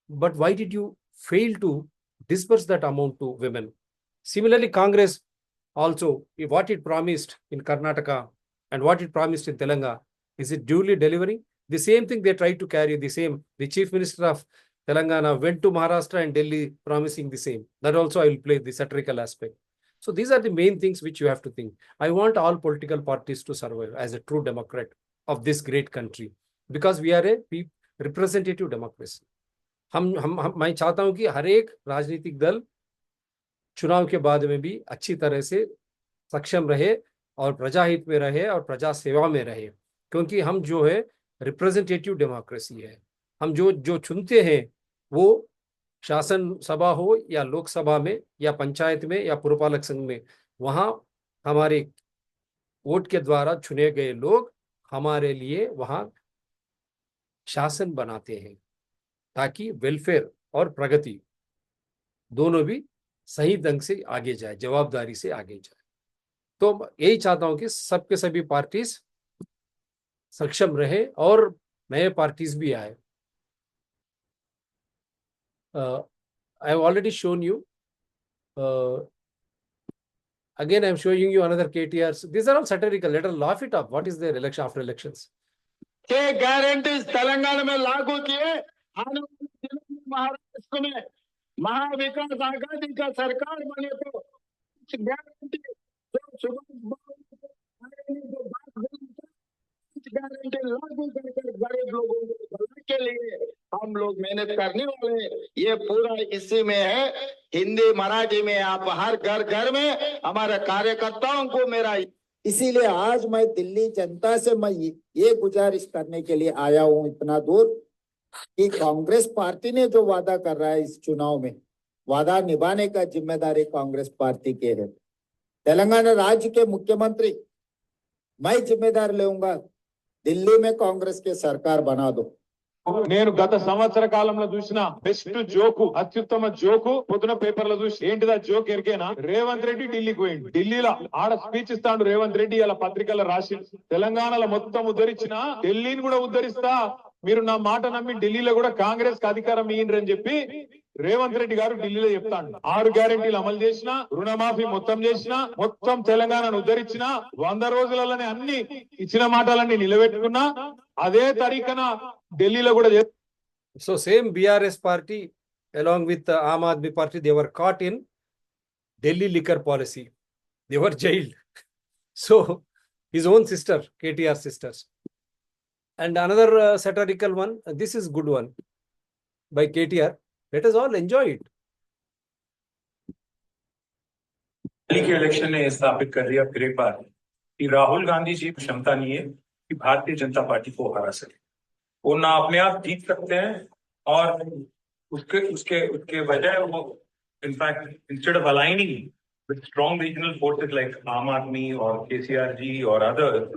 But why did you fail to disperse that amount to women? Similarly, Congress also, what it promised in Karnataka and what it promised in Telangana, is it duly delivering? The same thing they tried to carry, the same. The Chief Minister of Telangana went to Maharashtra and Delhi promising the same. That also I will play the satirical aspect. So these are the main things which you have to think. I want all political parties to survive as a true democrat of this great country because we are a representative democracy. मैं चाहता हूं कि हर एक राजनीतिक दल चुनाव के बाद में भी अच्छी तरह से सक्षम रहे और प्रजाहित में रहे और प्रजा सेवा में रहे, क्योंकि हम जो है रिप्रेजेंटेटिव डेमोक्रेसी है. हम जो चुनते हैं वो शासन सभा हो या लोकसभा में या पंचायत में या पुरपालक संघ में, वहां हमारे वोट के द्वारा चुने गए लोग हमारे लिए वहां शासन बनाते हैं ताकि वेलफेयर और प्रगति दोनों भी सही ढंग से आगे जाए, जवाबदारी से आगे जाए. तो यही चाहता हूं कि सबके सभी पार्टीज सक्षम रहे और नए पार्टीज भी आए. I have already shown you. Again, I am showing you another KTRs. These are all satirical. Let us laugh it up. What is their election after elections? के गारंटीज तेलंगाना में लागू किए, आने वाले दिनों में महाराष्ट्र में महाविकास आघाड़ी का सरकार बने तो कुछ गारंटी जो सुभाष बाबू जो बात बोली कुछ गारंटी लागू करके गरीब लोगों को भलाई के लिए हम लोग मेहनत करने वाले. ये पूरा इसी में है. हिंदी मराठी में आप हर घर घर में हमारे कार्यकर्ताओं को मेरा, इसीलिए आज मैं दिल्ली जनता से मैं ये गुजारिश करने के लिए आया हूं इतना दूर कि कांग्रेस पार्टी ने जो वादा कर रहा है इस चुनाव में, वादा निभाने का जिम्मेदारी कांग्रेस पार्टी के है. तेलंगाना राज्य के मुख्यमंत्री मैं जिम्मेदार लेऊंगा, दिल्ली में कांग्रेस के सरकार बना दो. నేను గత సంవత్సర కాలంలో చూసిన బెస్ట్ జోకు, అత్యుత్తమ జోకు పొద్దున పేపర్లో చూసి ఏంటిదా జోక్ ఎరికేనా, రేవంత్ రెడ్డి ఢిల్లీకి పోయిండు. ఢిల్లీలో ఆడ స్పీచ్ ఇస్తాడు రేవంత్ రెడ్డి, ఇలా పత్రికల్లో రాసి తెలంగాణలో మొత్తం ఉద్ధరించిన ఢిల్లీని కూడా ఉద్ధరిస్తా, మీరు నా మాట నమ్మి ఢిల్లీలో కూడా కాంగ్రెస్ కి అధికారం ఇయ్యండి అని చెప్పి రేవంత్ రెడ్డి గారు ఢిల్లీలో చెప్తాడు. 6 గ్యారెంటీలు అమలు చేసిన, రుణమాఫీ మొత్తం చేసిన, మొత్తం తెలంగాణను ఉద్ధరించిన, 100 రోజులలోనే అన్ని ఇచ్చిన మాటలన్నీ నిలబెట్టుకున్నా. అదే తరీఖన ఢిల్లీలో కూడా. So same BRS party along with the Aam Aadmi Party, they were caught in Delhi liquor policy. They were jailed. So his own sister, KTR sisters. And another satirical one, this is good one by KTR. Let us all enjoy it. Delhi के election ने स्थापित कर दिया फिर एक बार कि राहुल गांधी जी की क्षमता नहीं है कि भारतीय जनता पार्टी को हरा सके. वो ना अपने आप जीत सकते हैं और उसके उसके उसके वजह वो in fact instead of aligning with strong regional forces like आम आदमी और केसीआर जी और others,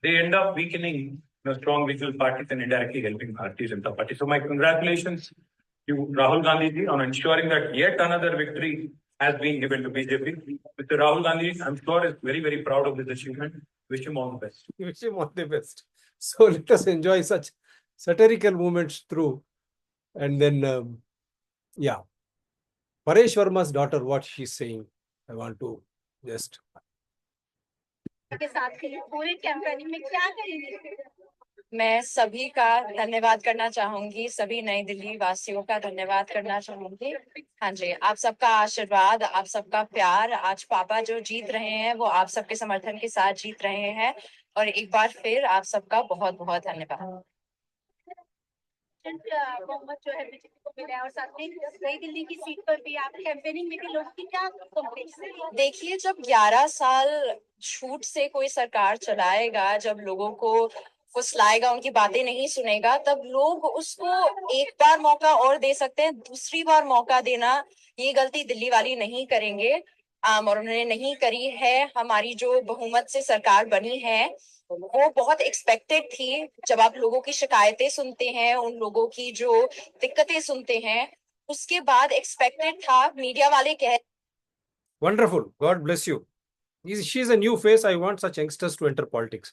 they end up weakening strong regional parties and indirectly helping Bharatiya Janata Party. So my congratulations to Rahul Gandhi ji on ensuring that yet another victory has been given to BJP. Mr. Rahul Gandhi, I'm sure, is very, very proud of this achievement. Wish him all the best. Wish him all the best. So let us enjoy such satirical moments through. And then, yeah. Paresh Verma's daughter, what she's saying, I want to just. के साथ के पूरे campaigning में क्या करेंगे? मैं सभी का धन्यवाद करना चाहूंगी, सभी नई दिल्ली वासियों का धन्यवाद करना चाहूंगी। हाँ जी, आप सबका आशीर्वाद, आप सबका प्यार, आज पापा जो जीत रहे हैं वो आप सबके समर्थन के साथ जीत रहे हैं, और एक बार फिर आप सबका बहुत बहुत धन्यवाद। बहुमत जो है बीजेपी को मिला है, और साथ में नई दिल्ली की सीट पर भी आप कैंपेनिंग में भी लोगों की क्या कॉम्प्लेक्स है? देखिए, जब 11 साल छूट से कोई सरकार चलाएगा, जब लोगों को फुसलाएगा, उनकी बातें नहीं सुनेगा, तब लोग उसको एक बार मौका और दे सकते हैं। दूसरी बार मौका देना, ये गलती दिल्ली वाली नहीं करेंगे, और उन्होंने नहीं करी है। हमारी जो बहुमत से सरकार बनी है वो बहुत एक्सपेक्टेड थी। जब आप लोगों की शिकायतें सुनते हैं, उन लोगों की जो दिक्कतें सुनते हैं, उसके बाद एक्सपेक्टेड था। मीडिया वाले कह Wonderful. God bless you. She's a new face. I want such youngsters to enter politics.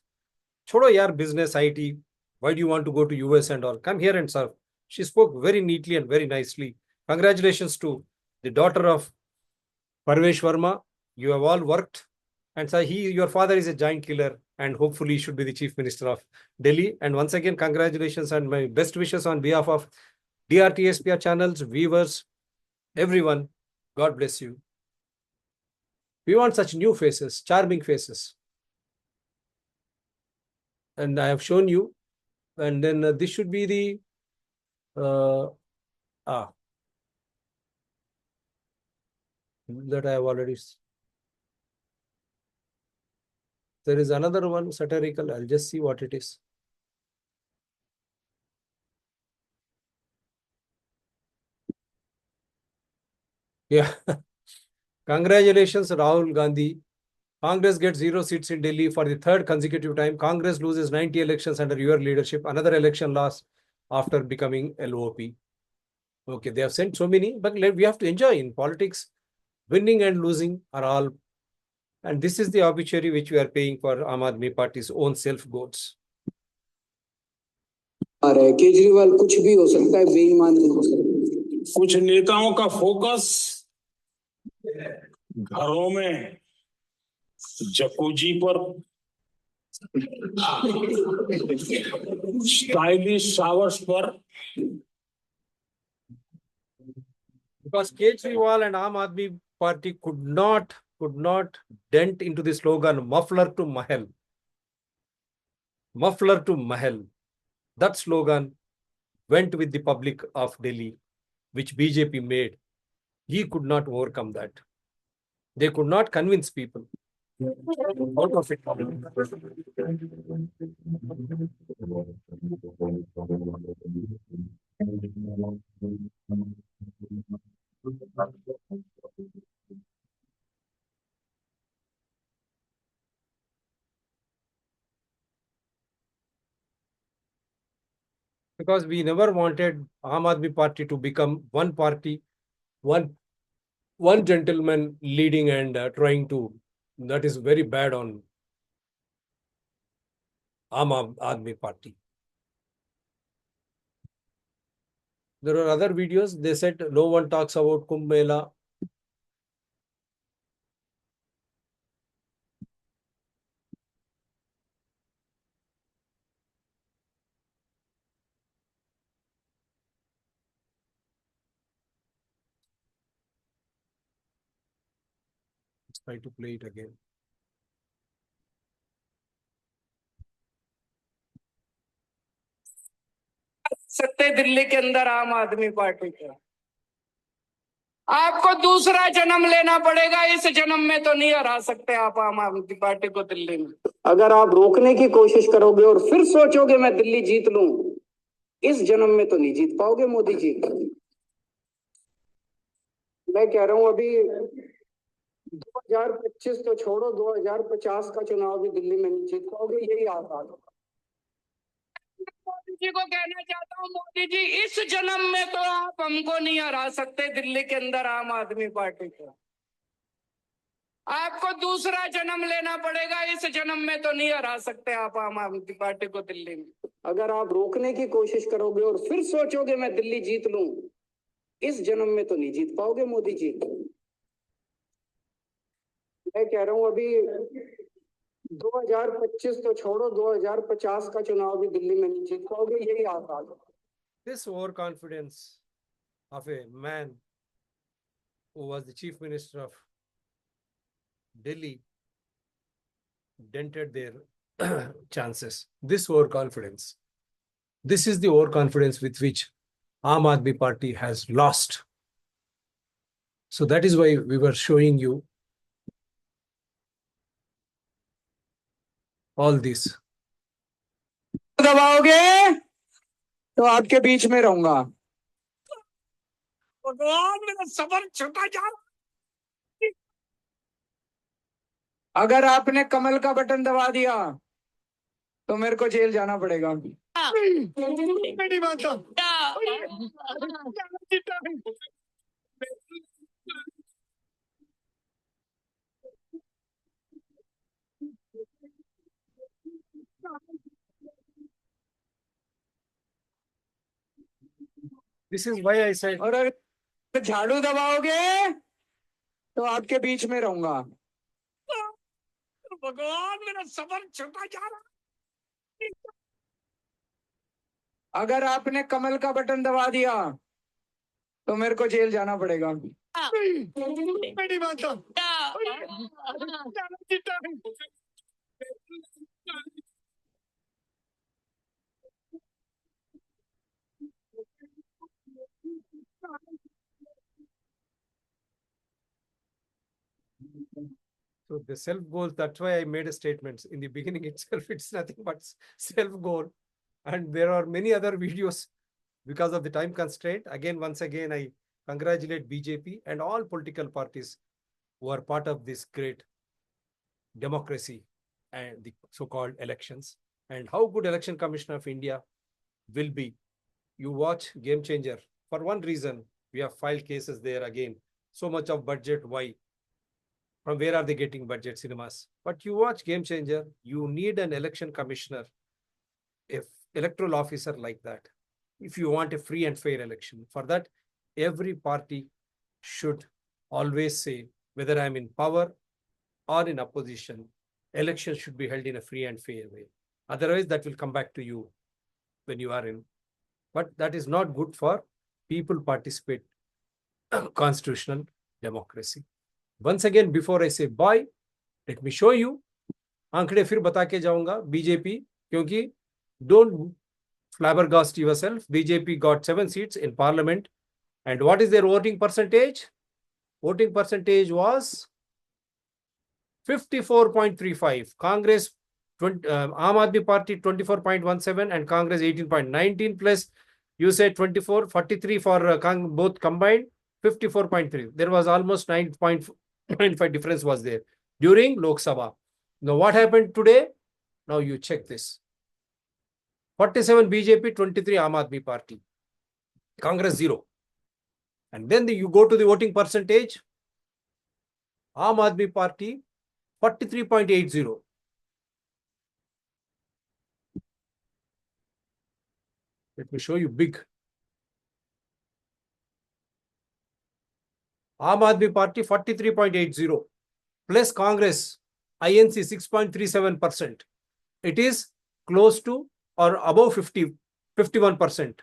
Chodo yaar business, IT. Why do you want to go to US and all? Come here and serve. She spoke very neatly and very nicely. Congratulations to the daughter of Parvesh Verma. You have all worked. And so your father is a giant killer, and hopefully should be the Chief Minister of Delhi. And once again, congratulations and my best wishes on behalf of DRTSPR channels, viewers, everyone. God bless you. We want such new faces, charming faces. And I have shown you. And then this should be the that I have already. There is another one satirical. I'll just see what it is. Yeah. Congratulations, Rahul Gandhi. Congress gets 0 seats in Delhi for the third consecutive time. Congress loses 90 elections under your leadership. Another election loss after becoming LOP. Okay, they have sent so many, but we have to enjoy in politics. Winning and losing are all. And this is the obituary which we are paying for Aam Aadmi Party's own self-goals. Kejriwal कुछ भी हो सकता है, बेईमान नहीं हो सकता। कुछ नेताओं का फोकस घरों में जकूजी पर, स्टाइलिश शावर्स पर। Because Kejriwal and Aam Aadmi Party could not dent into the slogan muffler to mahal. Muffler to mahal. That slogan went with the public of Delhi, which BJP made. He could not overcome that. They could not convince people. Out of it. Because we never wanted Aam Aadmi Party to become one party, one gentleman leading and trying to. That is very bad on Aam Aadmi Party. There are other videos. They said no one talks about Kumbh Mela. Let's try to play it again. सकते दिल्ली के अंदर आम आदमी party का। आपको दूसरा जन्म लेना पड़ेगा, इस जन्म में तो नहीं हरा सकते आप आम आदमी पार्टी को दिल्ली में। अगर आप रोकने की कोशिश करोगे और फिर सोचोगे मैं दिल्ली जीत लूं, इस जन्म में तो नहीं जीत पाओगे मोदी जी। मैं कह रहा हूं अभी 2025 तो छोड़ो, 2050 का चुनाव भी दिल्ली में नहीं जीत पाओगे, यही आसार होगा। मोदी जी को कहना चाहता हूँ, मोदी जी इस जन्म में तो आप हमको नहीं हरा सकते दिल्ली के अंदर आम आदमी पार्टी को। आपको दूसरा जन्म लेना पड़ेगा, इस जन्म में तो नहीं हरा सकते आप आम आदमी पार्टी को दिल्ली में। अगर आप रोकने की कोशिश करोगे और फिर सोचोगे मैं दिल्ली जीत लूं, इस जन्म में तो नहीं जीत पाओगे मोदी जी। मैं कह रहा हूं अभी 2025 तो छोड़ो, 2050 का चुनाव भी दिल्ली में नहीं जीत पाओगे, यही आसार है। This overconfidence of a man who was the chief minister of Delhi dented their chances. This overconfidence. This is the overconfidence with which Aam Aadmi Party has lost. So that is why we were showing you all this. दबाओगे तो आपके बीच में रहूंगा। भगवान मेरा सबर छुटा जा रहा। अगर आपने कमल का बटन दबा दिया तो मेरे को जेल जाना पड़ेगा। मेरी बात This is why I said, और अगर झाड़ू दबाओगे तो आपके बीच में रहूंगा। भगवान मेरा सबर छुटा जा रहा। अगर आपने कमल का बटन दबा दिया तो मेरे को जेल जाना पड़ेगा। मेरी बात so the self goal, that's why I made a statement in the beginning itself. It's nothing but self goal. And there are many other videos because of the time constraint. Once again, I congratulate BJP and all political parties who are part of this great democracy and the so-called elections. And how good Election Commission of India will be. You watch Game Changer. For one reason, we have filed cases there again. So much of budget, why? From where are they getting budget cinemas? But you watch Game Changer, you need an election commissioner, if electoral officer like that, if you want a free and fair election. For that, every party should always say, whether I'm in power or in opposition, elections should be held in a free and fair way. Otherwise, that will come back to you when you are in. But that is not good for people participate constitutional democracy. Once again, before I say bye, let me show you. आंकड़े फिर बता के जाऊंगा BJP, क्योंकि don't flabbergast yourself. BJP got 7 seats in parliament. And what is their voting percentage? Voting percentage was 54.35. Congress, Aam Aadmi Party 24.17 and Congress 18.19 plus you said 24, 43 for both combined, 54.3. There was almost 9.5 difference was there during Lok Sabha. Now what happened today? Now you check this. 47 BJP, 23 Aam Aadmi Party. Congress 0. And then you go to the voting percentage. Aam Aadmi Party 43.80. Let me show you big. Aam Aadmi Party 43.80 plus Congress INC 6.37%. It is close to or above 51%.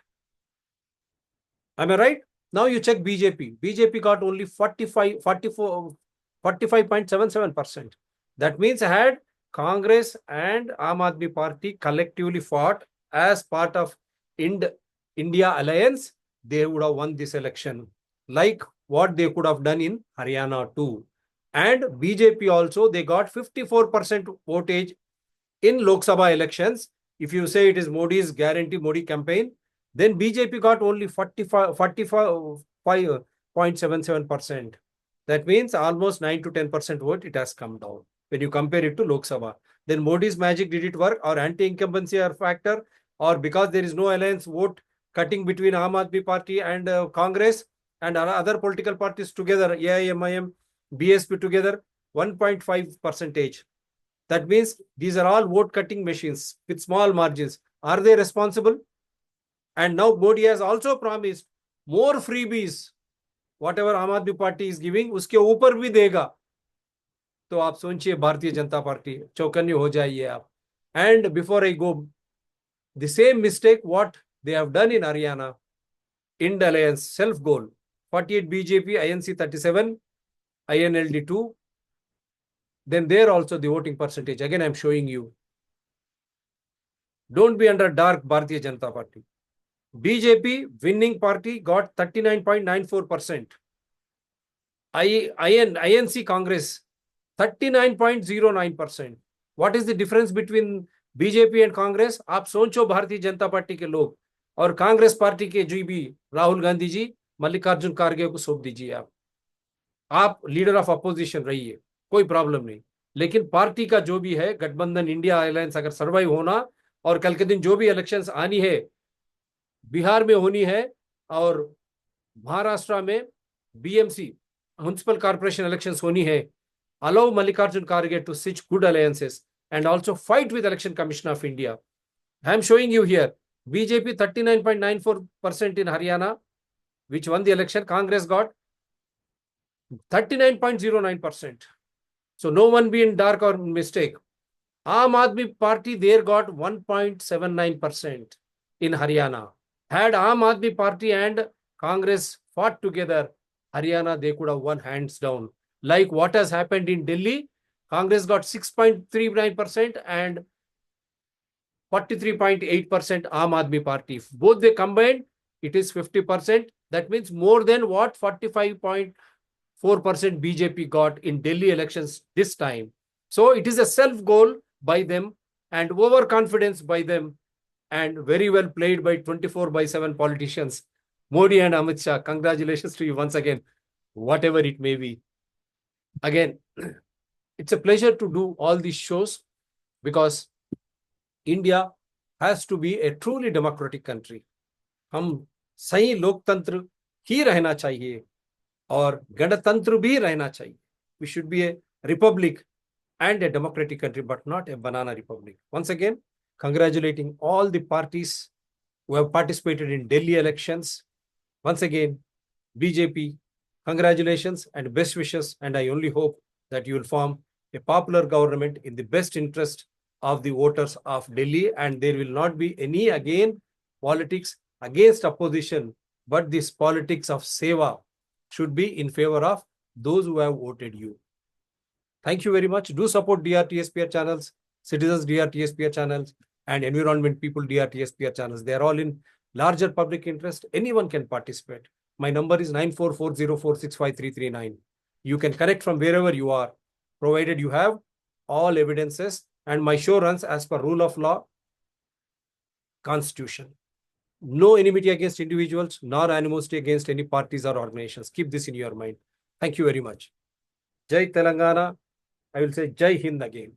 Am I right? Now you check BJP. BJP got only 45.77%. That means had Congress and Aam Aadmi Party collectively fought as part of India Alliance, they would have won this election, like what they could have done in Haryana too. And BJP also, they got 54% votage in Lok Sabha elections. If you say it is Modi's guarantee, Modi campaign, then BJP got only 45.77%. That means almost 9 to 10% vote, it has come down when you compare it to Lok Sabha. Then Modi's magic, did it work, or anti-incumbency are factor, or because there is no alliance vote cutting between Aam Aadmi Party and Congress and other political parties together, AIMIM, BSP together, 1.5%. That means these are all vote cutting machines with small margins. Are they responsible? And now Modi has also promised more freebies. Whatever Aam Aadmi Party is giving, उसके ऊपर भी देगा. तो आप सोचिए Bharatiya Janata party चौकन्ने हो जाइए आप. And before I go, the same mistake what they have done in Haryana, Ind Alliance, self-goal, 48 BJP, INC 37, INLD 2. Then there also the voting percentage. Again, I'm showing you. Don't be under dark, Bharatiya Janata Party. BJP, winning party, got 39.94%. INC Congress, 39.09%. What is the difference between BJP and Congress? आप सोचो Bharatiya Janata party के लोग और Congress party के जी भी राहुल गांधी जी, मल्लिकार्जुन खड़गे को सौंप दीजिए आप लीडर ऑफ अपोजिशन रहिए, कोई प्रॉब्लम नहीं. लेकिन पार्टी का जो भी है गठबंधन इंडिया अलायंस अगर सर्वाइव होना और कल के दिन जो भी इलेक्शंस आनी है, बिहार में होनी है और महाराष्ट्र में बीएमसी म्युनिसिपल कॉर्पोरेशन इलेक्शंस होनी है, allow Mallikarjun Kharge to stitch good alliances and also fight with Election Commission of India. I am showing you here, BJP 39.94% in Haryana, which won the election. Congress got 39.09%. So no one be in dark or mistake. Aam Aadmi Party there got 1.79% in Haryana. Had Aam Aadmi Party and Congress fought together, Haryana, they could have won hands down. Like what has happened in Delhi, Congress got 6.39% and 43.8% Aam Aadmi Party. If both they combined, it is 50%. That means more than what 45.4% BJP got in Delhi elections this time. So it is a self-goal by them and overconfidence by them and very well played by 24/7 politicians. Modi and Amit Shah, congratulations to you once again, whatever it may be. Again, it's a pleasure to do all these shows because India has to be a truly democratic country. हम सही लोकतंत्र ही रहना चाहिए और गणतंत्र भी रहना चाहिए. We should be a republic and a democratic country, but not a banana republic. Once again, congratulating all the parties who have participated in Delhi elections. Once again, BJP, congratulations and best wishes. And I only hope that you will form a popular government in the best interest of the voters of Delhi. And there will not be any, again, politics against opposition, but this politics of seva should be in favor of those who have voted you. Thank you very much. Do support DRTSPR channels, Citizens DRTSPR channels, and Environment People DRTSPR channels. They are all in larger public interest. Anyone can participate. My number is 9440465339. You can connect from wherever you are, provided you have all evidences, and my show runs as per rule of law, constitution. No enmity against individuals, nor animosity against any parties or organizations. Keep this in your mind. Thank you very much. Jai Telangana. I will say Jai Hind again.